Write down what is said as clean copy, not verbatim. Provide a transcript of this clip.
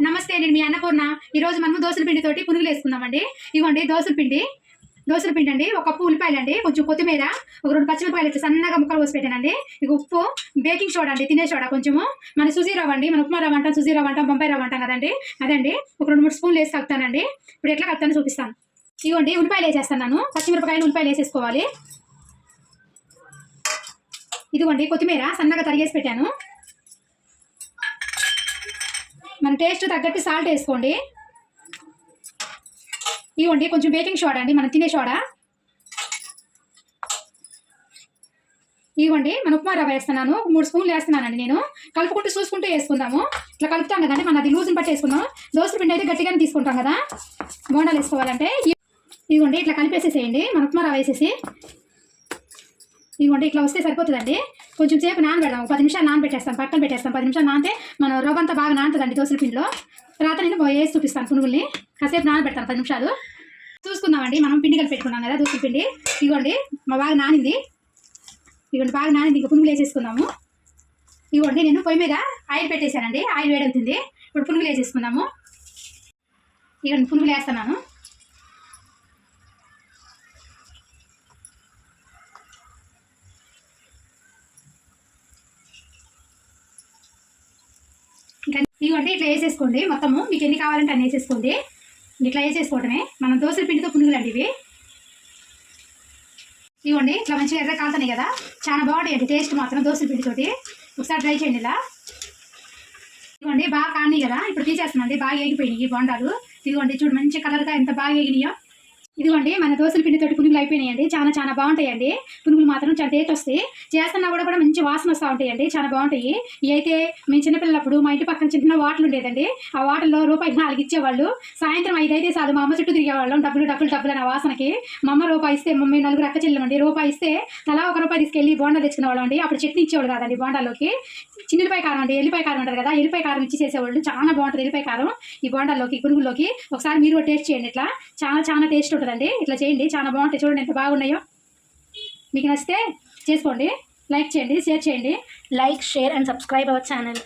నమస్తే, నేను మీ అన్నపూర్ణ. ఈరోజు మనము దోసల పిండితోటి పునుగులు వేసుకుందామండి. ఇవ్వండి దోసల పిండి అండి, ఒక కప్పు ఉల్లిపాయలు అండి, కొంచెం కొత్తిమీర, ఒక 2 పచ్చిమిరపకాయలు ఇట్లా సన్నగా ముక్కలు పోసి పెట్టానండి. ఇక ఉప్పు, బేకింగ్ సోడా అండి, తినే సోడా కొంచెము, మన సుజీ రవ్వ అండి, మన ఉప్మా రవ్వ అంటాం, సుజీ రవ్వ అంటాం, బొంబాయి రవ్వ అంటాం కదండి, అదండి ఒక 2-3 స్పూన్లు వేసి కలుపుతానండి. ఇప్పుడు ఎట్లా కలుపుతానో చూపిస్తాను. ఇవ్వండి ఉల్లిపాయలు వేసేస్తున్నాను, పచ్చిమిరపకాయలు ఉల్లిపాయలు వేసేసుకోవాలి. ఇదిగోండి కొత్తిమీర సన్నగా తరిగేసి పెట్టాను. మన టేస్ట్ తగ్గట్టు సాల్ట్ వేసుకోండి. ఇవ్వండి కొంచెం బేకింగ్ సోడా అండి, మనం తినే సోడా. ఇవ్వండి మన ఉప్మా రవ్వ వేస్తున్నాను, 3 స్పూన్లు వేస్తున్నానండి. నేను కలుపుకుంటూ చూసుకుంటూ వేసుకుందాము. ఇట్లా కలుపుతాం కదండి, మనం అది లూజ్ని బట్టి వేసుకుందాం. దోసల పిండి అయితే గట్టిగానే తీసుకుంటాం కదా బోండాలు వేసుకోవాలంటే. ఇవ్వండి ఇట్లా కలిపేసేసేయండి, మన ఉప్మా రవ్వ వేసేసి. ఇవ్వండి ఇట్లా వస్తే సరిపోతుందండి. కొంచెం సేపు నానబెడదాం, 10 నిమిషాలు నానబెట్టేస్తాం, పక్కన పెట్టేస్తాం. 10 నిమిషాలు నానితే మన రవ్వ అంతా బాగా నానుతుందండి దోసల పిండిలో. తర్వాత నేను వేసి చూపిస్తాను పునుగుల్ని. కాసేపు నానబెడతాను 10 నిమిషాలు. చూసుకుందామండి, మనం పిండి కలిపి పెట్టుకున్నాం కదా దోసల పిండి. ఇవ్వండి బాగా నానింది. ఇవ్వండి బాగా నానింది, ఇంకా పునుగులు వేసేసుకుందాము. ఇవ్వండి నేను పొయ్యి మీద ఆయిల్ పెట్టేశానండి, ఆయిల్ వేడవుతుంది. ఇప్పుడు పునుగులు వేసేసుకుందాము. ఇవ్వండి పునుగులు వేస్తున్నాను. ఇవ్వండి ఇట్లా వేసేసుకోండి, మొత్తము మీకు ఎన్ని కావాలంటే అన్ని వేసేసుకోండి. ఇట్లా వేసేసుకోవడమే. మనం దోసల పిండితో పునుగులు అండి ఇవి. ఇవ్వండి ఇట్లా మంచిగా ఎర్ర కాలుతున్నాయి కదా, చాలా బాగుంటాయండి టేస్ట్ మాత్రం దోసల పిండితోటి. ఒకసారి ట్రై చేయండి ఇలా. ఇవ్వండి బాగా కాని కదా, ఇప్పుడు తీసేస్తున్నాండి. బాగా ఏగిపోయినాయి బోండాలు. ఇదిగోండి చూడు మంచి కలర్గా ఎంత బాగా ఏగినాయో. ఇదిగోండి మన దోసల పిండితోటి పునుగులు అయిపోయినాయండి. చాలా బాగుంటాయండి పునుగులు మాత్రం, చాలా టేస్ట్ వస్తాయి. చేస్తున్నా కూడా మంచి వాసన వస్తూ ఉంటాయండి, చాలా బాగుంటాయి. ఇవి అయితే మేము చిన్నపిల్లప్పుడు మా ఇంటి పక్కన చిన్న వాటర్ ఉండేదండి. ఆ వాటర్లో ₹4 ఇచ్చేవాళ్ళు. సాయంత్రం 5 అయితే చాలు మా అమ్మ చుట్టూ తిరిగేవాళ్ళం, డబ్బులు అనే వాసనకి. మా అమ్మ ₹1 ఇస్తే, మమ్మీ 4 అక్క చెల్లెమండి, ₹1 ఇస్తే తలా ₹1 తీసుకెళ్ళి బోండా తెచ్చుకునేవాళ్ళం అండి. అప్పుడు చట్నీ ఇచ్చేవాళ్ళు కాదండి బోండాల్లోకి, చిన్నపాయ కారం అండి, ఎల్లిపాయ కారం అంటారు కదా, ఎల్లిపాయ కారం ఇచ్చి చేసేవాళ్ళు. చాలా బాగుంటుంది ఎల్లిపాయ కారం ఈ బోండాల్లోకి, పునుగుల్లోకి. ఒకసారి మీరు కూడా టేస్ట్ చేయండి. ఇట్లా చాలా టేస్ట్ ఉంటుందండి. ఇట్లా చేయండి, చాలా బాగుంటాయి. చూడండి ఎంత బాగున్నాయో. మీకు నచ్చితే చేసుకోండి, లైక్ చేయండి, షేర్ చేయండి. Like, share and subscribe our channel.